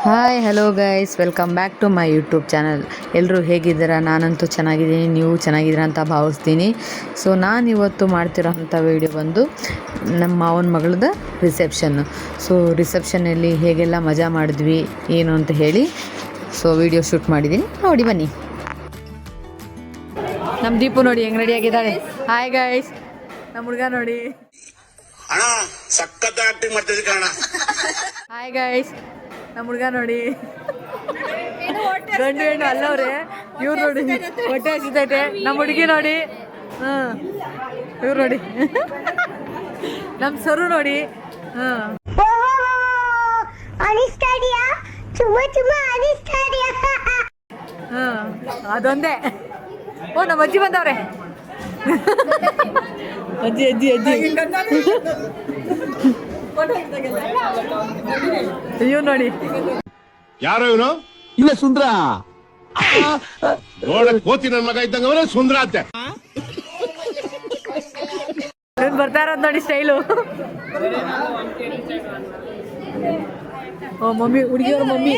Hi hello guys, welcome back to my YouTube channel. ಎಲ್ಲರೂ ಹೇಗಿದ್ದೀರಾ? ನಾನಂತೂ ಚೆನ್ನಾಗಿದ್ದೀನಿ, ನೀವು ಚೆನ್ನಾಗಿದ್ದೀರಾ ಅಂತ ಭಾವಿಸ್ತೀನಿ. ಸೊ ನಾನಿವತ್ತು ಮಾಡ್ತಿರೋಂಥ ವೀಡಿಯೋ ಬಂದು ನಮ್ಮ ಮಾವನ ಮಗಳದ್ದು ರಿಸೆಪ್ಷನ್ನು. ಸೊ ರಿಸೆಪ್ಷನಲ್ಲಿ ಹೇಗೆಲ್ಲ ಮಜಾ ಮಾಡಿದ್ವಿ ಏನು ಅಂತ ಹೇಳಿ ವೀಡಿಯೋ ಶೂಟ್ ಮಾಡಿದ್ದೀನಿ, ನೋಡಿ ಬನ್ನಿ. ನಮ್ಮ ದೀಪು ನೋಡಿ ಹೆಂಗೆ ರೆಡಿಯಾಗಿದ್ದಾಳೆ. ಹಾಯ್ ಗೈಸ್, ನಮ್ಮ ಹುಡುಗ ನೋಡಿ. ಹಾಯ್ ಗೈಸ್, ನಮ್ಮ ಹುಡುಗ ನೋಡಿ. ಗಂಡು ಹೆಣ್ಣು ಅಲ್ಲವ್ರೆ, ಇವ್ರು ನೋಡಿ ಹೊಟ್ಟೆ ಹಸಿತೈತೆ. ನಮ್ಮ ಹುಡುಗಿ ನೋಡಿ, ಇವ್ರು ನೋಡಿ ನಮ್ಮ ಸರು ನೋಡಿ. ಅದೊಂದೇ. ಓ, ನಮ್ಮ ಅಜ್ಜಿ ಬಂದವ್ರೆ. ಅಜ್ಜಿ ಅಜ್ಜಿ ಅಜ್ಜಿ ಇವ್ ನೋಡಿ. ಯಾರೋ ಇವನು? ಇಲ್ಲ, ಸುಂದ್ರ. ನೋಡಕ್ ಕೋತಿ ನನ್ ಮಗ ಇದ್ದಂಗ ಅವನೇ ಸುಂದ್ರ ಅಂತೆ. ಬರ್ತಾರ ನೋಡಿ ಸ್ಟೈಲು. ಓ ಮಮ್ಮಿ, ಹುಡುಗಿಯವ್ರ ಮಮ್ಮಿ.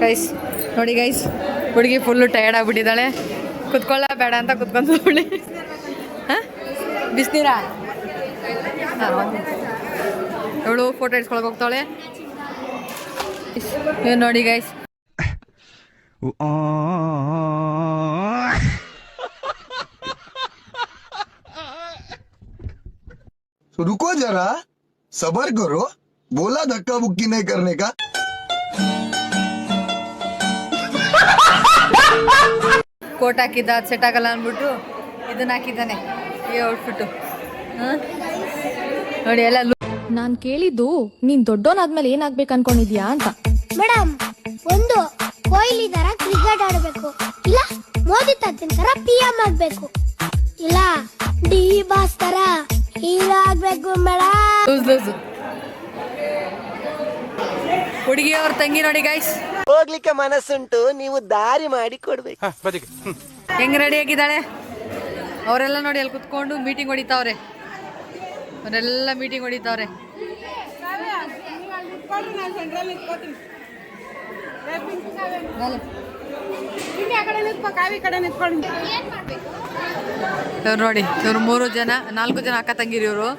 ಗೈಸ್ ನೋಡಿ ಗೈಸ್, ಹುಡುಗಿ ಫುಲ್ಲು ಟಯರ್ಡ್ ಆಗ್ಬಿಟ್ಟಿದ್ದಾಳೆ. ಕುತ್ಕೊಳ್ಳ ಬೇಡ ಅಂತ ಕುತ್ಕೊಂಡು ಹುಳಿ. ಹಾಂ, ಬಿಸಿನೀರಾ? ಹಾಂ, ಇವಳು ಫೋಟೋ ಇಡ್ಸ್ಕೊಳಕ್ಕೆ ಹೋಗ್ತಾಳೆ. ಏನು ನೋಡಿ ಗೈಸ್. रुको जरा, सबर करो. बोला धक्का बुक्की नहीं करने का. ಕೋಟ್ ಹಾಕಿದ್ದ, ಅದು ಸೆಟ್ ಆಗಲ್ಲ ಅಂದ್ಬಿಟ್ಟು ಇದನ್ನ ಹಾಕಿದ್ದಾನೆ, ಈ ಔಟ್ಫಿಟ್ಟು. ನೋಡಿ ಎಲ್ಲ. ನಾನ್ ಕೇಳಿದ್ದು ನೀನ್ ದೊಡ್ಡೋನಾದ್ಮೇಲೆ ಏನಾಗ್ಬೇಕು ಅನ್ಕೊಂಡಿದ್ಯಾ ಅಂತ. ಮೇಡಮ್, ಒಂದು ಕೊಹ್ಲಿ ತರ ಕ್ರಿಕೆಟ್ ಆಡಬೇಕು, ಇಲ್ಲ ಮೋದಿ ತಾತನ್ ತರ PM ಆಗ್ಬೇಕು, ಇಲ್ಲ ಡಿ ಬಾಸ್ ತರ ಹೀರೋ ಆಗ್ಬೇಕು ಮೇಡಮ್. ಹುಡುಗಿ ಅವ್ರ ತಂಗಿ ನೋಡಿ ಗೈಸ್. ಹೋಗ್ಲಿಕ್ಕೆ ಮನಸ್ಸುಂಟು, ನೀವು ದಾರಿ ಮಾಡಿ ಕೊಡ್ಬೇಕು. ಹೆಂಗ್ ರೆಡಿ ಆಗಿದ್ದಾಳೆ. ಅವರೆಲ್ಲ ನೋಡಿ ಅಲ್ಲಿ ಕುತ್ಕೊಂಡು ಮೀಟಿಂಗ್ ಹೊಡಿತಾವ್ರೆ. ಅವರೆಲ್ಲ ಮೀಟಿಂಗ್ ಹೊಡಿತಾವ್ರೆ. ಇವ್ರು ನೋಡಿ, ಇವ್ರು 4 ಜನ ಅಕ್ಕ ತಂಗಿರಿ ಇವರು.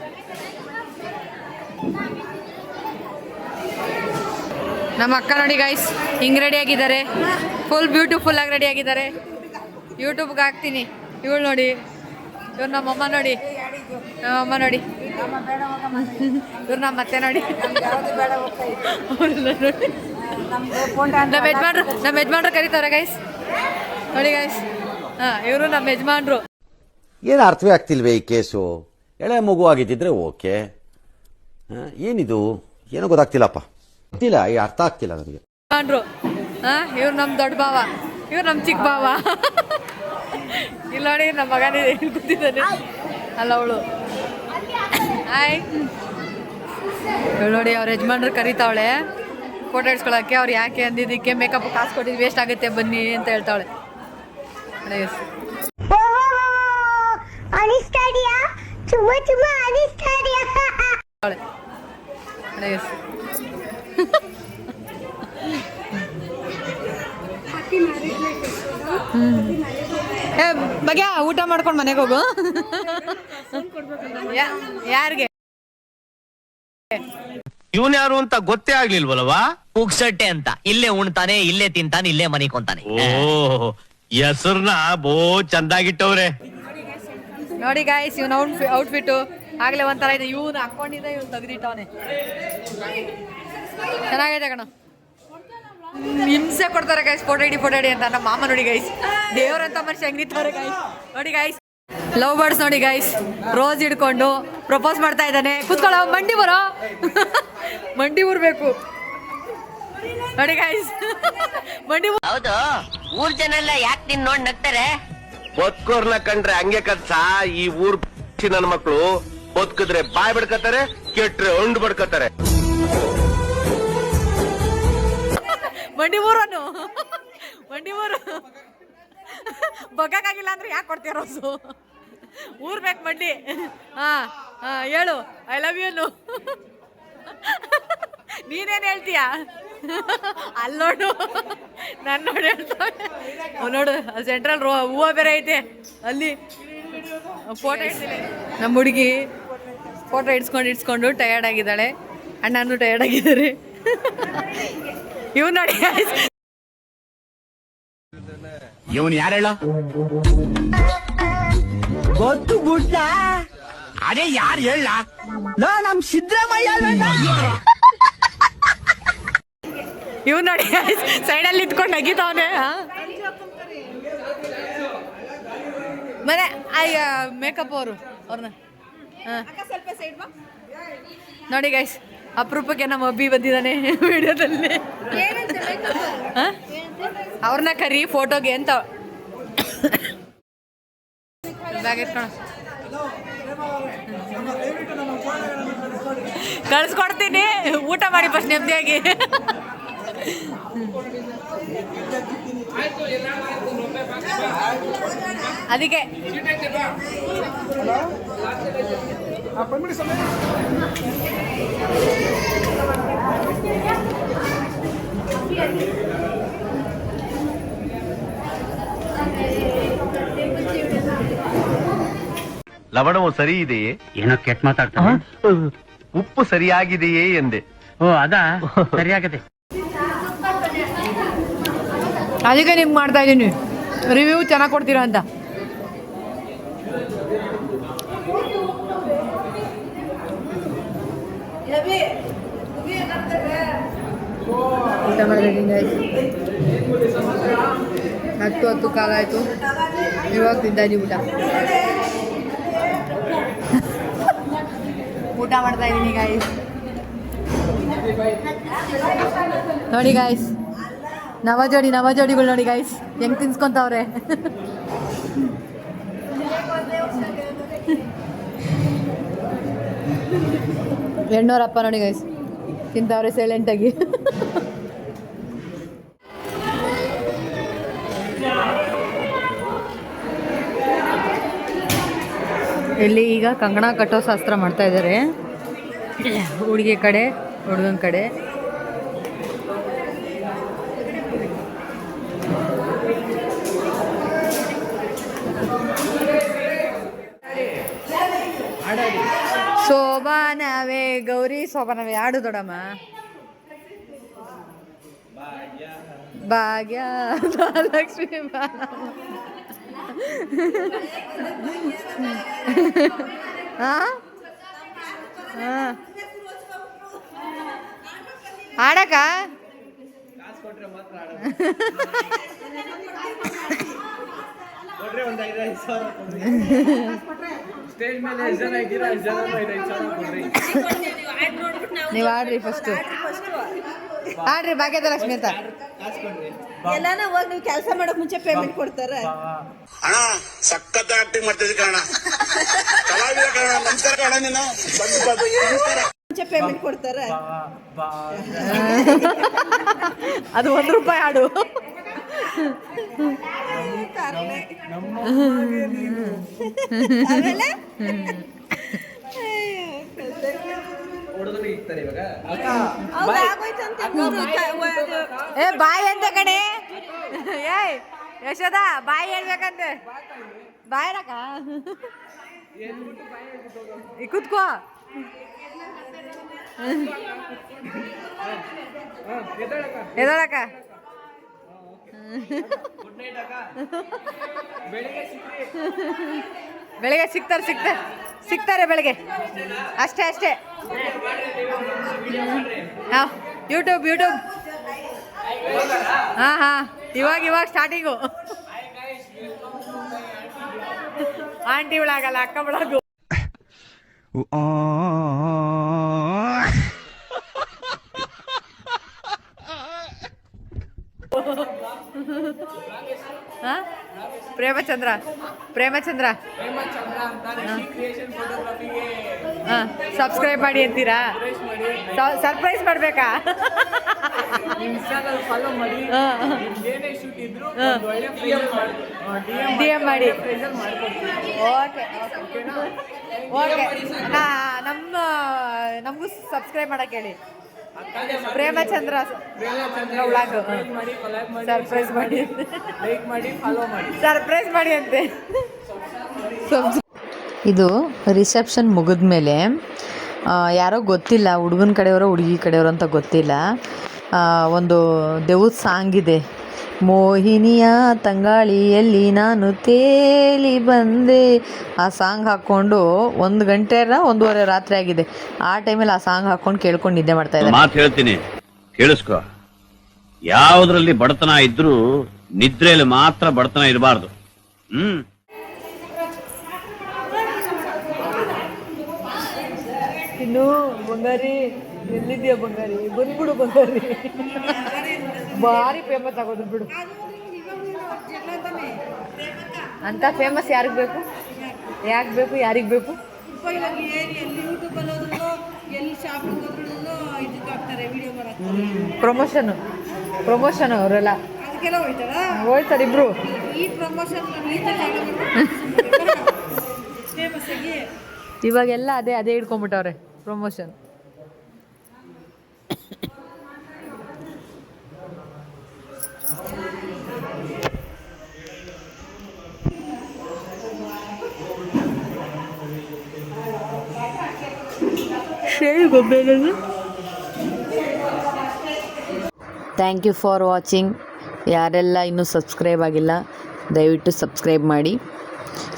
ನಮ್ಮ ಅಕ್ಕ ನೋಡಿ ಗೈಸ್, ಹಿಂಗೆ ರೆಡಿ ಆಗಿದ್ದಾರೆ. ಫುಲ್ ಬ್ಯೂಟಿಫುಲ್ ಆಗಿ ರೆಡಿ ಆಗಿದ್ದಾರೆ. ಯೂಟ್ಯೂಬ್ಗೆ ಹಾಕ್ತೀನಿ. ಇವಳು ನೋಡಿ, ಇವ್ರು ನಮ್ಮಮ್ಮ ನೋಡಿ, ನಮ್ಮಮ್ಮ ನೋಡಿ, ಇವ್ರು ನಮ್ಮ ಅತ್ತೆ ನೋಡಿ. ನಮ್ಮ ಯಜಮಾನ್ರು ಕರೀತಾವ್ರೆ ಗೈಸ್. ನೋಡಿ ಗೈಸ್, ಹಾಂ, ಇವರು ನಮ್ಮ ಯಜಮಾನ್ರು. ಏನು ಅರ್ಥವೇ ಆಗ್ತಿಲ್ವೇ ಈ ಕೇಸು? ಎಳೆ ಮಗು ಆಗಿದ್ದಿದ್ರೆ ಓಕೆ. ಏನಿದು ಏನೋ ಗೊತ್ತಾಗ್ತಿಲ್ಲಪ್ಪ, ಗೊತ್ತಿಲ್ಲ, ಈ ಅರ್ಥ ಆಗ್ತಿಲ್ಲ ನನಗೆ. ಯಜಮಾನ್ರು, ಹಾಂ, ಇವ್ರು ನಮ್ಮ ದೊಡ್ಡ ಭಾವ, ಇವ್ರು ನಮ್ಮ ಚಿಕ್ಕ ಭಾವ. ಇಲ್ಲ ನೋಡಿ, ನಮ್ಮ ಮಗನೇ ಕೂತಿದ್ದಾನೆ ಅಲ್ಲ, ಅವಳು. ಹಾಯ್, ಇವಳು ನೋಡಿ ಅವ್ರ ಯಜಮಾನ್ರು ಕರೀತಾವಳೆ ಫೋಟೋ ಇಡ್ಸ್ಕೊಳಕ್ಕೆ. ಅವ್ರು ಯಾಕೆ ಅಂದಿದ್ದಕ್ಕೆ ಮೇಕಪ್ ಕಾಸು ಕೊಟ್ಟಿದ್ದು ವೇಸ್ಟ್ ಆಗುತ್ತೆ ಬನ್ನಿ ಅಂತ ಹೇಳ್ತಾವಳೆ. ಬಗ್ಯ ಊಟ ಮಾಡ್ಕೊಂಡು ಮನೆಗೆ ಹೋಗು. ಯಾರಿಗೆ ಇವನ್ ಯಾರು ಅಂತ ಗೊತ್ತೇ ಆಗ್ಲಿಲ್ವಲ್ವಾ? ಪುಕ್ಸಟ್ಟೆ ಅಂತ. ಇಲ್ಲೇ ಉಣ್ತಾನೆ, ಇಲ್ಲೇ ತಿಂತಾನೆ, ಇಲ್ಲೇ ಮನಿಕೊಂತಾನೆ. ಓ, ಹೆಸರ್ನ ಬೋ ಚಂದಾಗಿಟ್ಟವ್ರೆ. ನೋಡಿ ಗಾಯ್ಸ್, ಇವ್ನ ಔಟ್ಫಿಟ್ಟು ಆಗ್ಲೇ ಒಂಥರ ಇದೆ. ಇವ್ನು ಹಾಕೊಂಡಿದ್ದ, ಇವ್ನು ತೆಗೆದಿಟ್ಟವನೆ. ಚೆನ್ನಾಗಿದೆ ಕಣ. ಹಿಂಸೆ ಕೊಡ್ತಾರೆ ಗೈಸ್, ಫೋಟೋ ಇಡಿ ಅಂತ. ನಮ್ಮ ಮಾಮ ನೋಡಿ ಗೈಸ್, ದೇವ್ರಂತ ಮನುಷ್ಯ ಹೆಂಗ್ ನಿಂತವ್ರೆ ಗೈಸ್. ನೋಡಿ ಗೈಸ್, ಲವ್ ಬರ್ಡ್ಸ್ ನೋಡಿ ಗೈಸ್, ರೋಸ್ ಹಿಡ್ಕೊಂಡು ಪ್ರಪೋಸ್ ಮಾಡ್ತಾ ಇದ್ದಾನೆ. ಕೂತ್ಕೊಳ್ಳೋ, ಮಂಡಿ ಬರೋ, ಮಂಡಿ ಊರ್ಬೇಕು ನೋಡಿ ಗೈಸ್. ಮಂಡಿ ಹೌದು, ಊರ್ ಜನ ಎಲ್ಲ ಯಾಕೆ ನಿನ್ ನೋಡ್ ನಗ್ತಾರೆ? ಬದುಕೋರ್ನ ಕಂಡ್ರೆ ಹಂಗೆ ಕತ್ಸ. ಈ ಊರ್ ನನ್ನ ಮಕ್ಳು ಬದುಕಿದ್ರೆ ಬಾಯ್ ಬಡ್ಕತಾರೆ, ಕೆಟ್ರೆ ಹೊಂಡ್ ಬಡ್ಕತಾರೆ. ಮಂಡಿ ಊರನು, ಮಂಡಿ ಊರು ಬಗ್ಗಕ್ಕಾಗಿಲ್ಲ ಅಂದ್ರೆ ಯಾಕೆ ಕೊಡ್ತೀಯ ರೋಸು? ಊರ್ಬೇಕು ಮಂಡಿ. ಹಾಂ, ಹೇಳು ಐ ಲವ್ ಯು. ನೀನೇನು ಹೇಳ್ತೀಯಾ? ಅಲ್ಲಿ ನೋಡು, ನಾನು ನೋಡಿ ಹೇಳ್ತಾವೆ. ನೋಡು ಸೆಂಟ್ರಲ್ ಹೂವು ಬೇರೆ ಐತೆ ಅಲ್ಲಿ. ಫೋಟೋ ಇಡ್ತೀನಿ. ನಮ್ಮ ಹುಡುಗಿ ಫೋಟೋ ಇಡ್ಸ್ಕೊಂಡು ಟಯರ್ಡ್ ಆಗಿದ್ದಾಳೆ. ಅಣ್ಣನೂ ಟಯರ್ಡ್ ಆಗಿದ್ದಾರೆ. ಇವ್ ನೋಡಿ ಇವನು ಯಾರು ಹೇಳ? ಗೊತ್ತು ಗುಡ್ಡ ಅದೇ ಯಾರು ಹೇಳ? ನಮ್ ಸಿದ್ದರಾಮಯ್ಯ. ಇವ್ ನೋಡಿ ಸೈಡಲ್ಲಿ ನಿಂತ್ಕೊಂಡು ನಗಿತಾವನೆ. ಮನೆ ಮೇಕಪ್ ಅವ್ರನ್ನ ನೋಡಿ ಗೈಸ್, ಅಪರೂಪಕ್ಕೆ ನಮ್ಮ ಅಬ್ಬಿ ಬಂದಿದ್ದಾನೆ ವಿಡಿಯೋದಲ್ಲಿ. ಅವ್ರನ್ನ ಕರಿ ಫೋಟೋಗೆ ಅಂತ. ಬ್ಯಾಗ್ ಎತ್ಕೊಳ ಕಳ್ಸ್ಕೊಡ್ತೀನಿ. ಊಟ ಮಾಡಿ ಫಸ್ಟ್ ನೆಮ್ಮದಿಯಾಗಿ. ಅದಕ್ಕೆ ಲವಣವು ಸರಿ ಇದೆಯೇ? ಏನೋ ಕೆಟ್ಟ ಮಾತಾಡ್ತಾನೆ. ಉಪ್ಪು ಸರಿಯಾಗಿದೆಯೇ ಎಂದೆ. ಓ ಅದಾ, ಸರಿಯಾಗದೆ. ಅದಕ್ಕೆ ನಿಮ್ಗೆ ಮಾಡ್ತಾ ಇದ್ದೀನಿ ರಿವ್ಯೂ ಚೆನ್ನಾಗಿ ಕೊಡ್ತೀರಾ ಅಂತ. ಊಟ ಮಾಡಿದ್ದೀನಿ 10 ಕಾಲ ಆಯಿತು. ಇವಾಗ ತಿಂತಾ ಇದ್ದೀವಿ ಊಟ ಮಾಡ್ತಾ ಇದ್ದೀನಿ ಗಾಯ್ಸ್. ನೋಡಿ ಗಾಯ್ಸ್, ನವಜೋಡಿಗಳು ನೋಡಿ ಗಾಯ್ಸ್ ಹೆಂಗ್ ತಿನ್ಸ್ಕೊಂತವ್ರೆ. ಹೆಣ್ಣೋರಪ್ಪ ನೋಡಿ ಗೈಸ್ ತಿಂತವ್ರೆ ಸೈಲೆಂಟಾಗಿ. ಇಲ್ಲಿ ಈಗ ಕಂಗಣ ಕಟ್ಟೋ ಶಾಸ್ತ್ರ ಮಾಡ್ತಾ ಇದ್ದಾರೆ. ಹುಡುಗಿ ಕಡೆ ಹುಡುಗನ ಕಡೆ. ಶೋಭಾನವೇ ಗೌರಿ ಶೋಭಾನವೇ ಆಡು ದೊಡಮ್ಮ. ಭಾಗ್ಯ ಲಕ್ಷ್ಮೀ ಬಾಲಮ್ಮ. ಆಡಕ ನೀವು ಆಡ್ರಿ ಫಸ್ಟ್ ಆಡ್ರಿ ಭಾಗ್ಯದ ಲಕ್ಷ್ಮಿ ಅಂತ. ಎಲ್ಲಾನ ಹೋಗಿ ನೀವು ಕೆಲಸ ಮಾಡಕ್ ಮುಂಚೆ ಪೇಮೆಂಟ್ ಕೊಡ್ತಾರ. ಅಣ್ಣ ಸಖತ್ ಆಕ್ಟಿಂಗ್ ಮಾಡ್ತಿದ್ದೆ ಕಣ, ಕಲಾವಿದ ಕಣ, ನಮಸ್ಕಾರ ಕಣ, ನೀನು ಮುಂಚೆ ಪೇಮೆಂಟ್ ಕೊಡ್ತಾರ. ಅದು ₹1 ಆಡು. ಆಮೇಲೆ ಏ ಬಾಯ್ ಅಂತ ಕಣೆ. ಏಯ್ ಯಶೋದ ಬಾಯ್ ಹೇಳ್ಬೇಕಂತೆ. ಬಾಯ್ ರಕ ಕೂತ್ಕೋ. ಎದಳಕ ಬೆಳಿಗ್ಗೆ ಸಿಗ್ತಾರೆ ಬೆಳಿಗ್ಗೆ ಅಷ್ಟೇ. ಯೂಟ್ಯೂಬ್ ಹಾಂ ಇವಾಗ ಸ್ಟಾರ್ಟಿಂಗು. ಆಂಟಿ ಬಿಳಾಗಲ್ಲ, ಅಕ್ಕ ಬಿಳಾಗು. ಪ್ರೇಮಚಂದ್ರ ಸಬ್ಸ್ಕ್ರೈಬ್ ಮಾಡಿ ಅಂತೀರಾ? ಸರ್ಪ್ರೈಸ್ ಮಾಡಬೇಕಾ? DM ಮಾಡಿ. ಓಕೆ ನಮಗೂ ಸಬ್ಸ್ಕ್ರೈಬ್ ಮಾಡಕ್ಕೆ ಹೇಳಿ. ಪ್ರೇಮಚಂದ್ರ ವ್ಲಾಗ್ ಸರ್ಪ್ರೈಸ್ ಮಾಡಿ, ಸರ್ಪ್ರೈಸ್ ಮಾಡಿ ಅಂತೆ. ಇದು ರಿಸೆಪ್ಷನ್ ಮುಗಿದ್ಮೇಲೆ ಯಾರೋ ಗೊತ್ತಿಲ್ಲ, ಹುಡುಗನ ಕಡೆಯವರು ಹುಡುಗಿ ಕಡೆಯವರು ಅಂತ ಗೊತ್ತಿಲ್ಲ, ಒಂದು ದೆವ್ವದ ಸಾಂಗ್ ಇದೆ, ಮೋಹಿನಿಯ ತಂಗಾಳಿಯಲ್ಲಿ ನಾನು ತೇಲಿ ಬಂದೆ. ಆ ಸಾಂಗ್ ಹಾಕ್ಕೊಂಡು 1 ಗಂಟೆ 1:30 ರಾತ್ರಿ ಆಗಿದೆ. ಆ ಟೈಮಲ್ಲಿ ಆ ಸಾಂಗ್ ಹಾಕ್ಕೊಂಡು ಕೇಳ್ಕೊಂಡು ನಿದ್ದೆ ಮಾಡ್ತಾ ಇದ್ದಾರೆ. ಮಾತು ಹೇಳ್ತೀನಿ ಕೇಳಿಸ್ಕೊ, ಯಾವುದ್ರಲ್ಲಿ ಬಡತನ ಇದ್ರೂ ನಿದ್ರೆಯಲ್ಲಿ ಮಾತ್ರ ಬಡತನ ಇರಬಾರ್ದು. ಇನ್ನು ಬಂಗಾರಿ ಎಲ್ಲಿದ್ಯಾ ಬಂಗಾರಿ, ಬಂದ್ಬಿಡು ಬಂಗಾರಿ, ಭಾರಿ ಫೇಮಸ್ ಆಗೋದು ಬಿಡು. ಅಂತ ಫೇಮಸ್ ಯಾರಿಗೆ ಬೇಕು, ಯಾಕೆ ಬೇಕು, ಯಾರಿಗೆ ಬೇಕು? ಪ್ರಮೋಷನ್ ಅವರೆಲ್ಲ ಹೋಯ್ತಾರೆ ಇಬ್ರು. ಇವಾಗೆಲ್ಲ ಅದೇ ಹಿಡ್ಕೊಂಡ್ಬಿಟ್ಟವ್ರೆ promotion. Thank you for watching. ಯಾರೆಲ್ಲ ಇನ್ನೂ ಸಬ್ಸ್ಕ್ರೈಬ್ ಆಗಿಲ್ಲ ದಯವಿಟ್ಟು ಸಬ್ಸ್ಕ್ರೈಬ್ ಮಾಡಿ.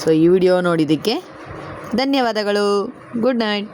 ಸೊ ಈ ವಿಡಿಯೋ ನೋಡಿದ್ದಕ್ಕೆ ಧನ್ಯವಾದಗಳು. Good night.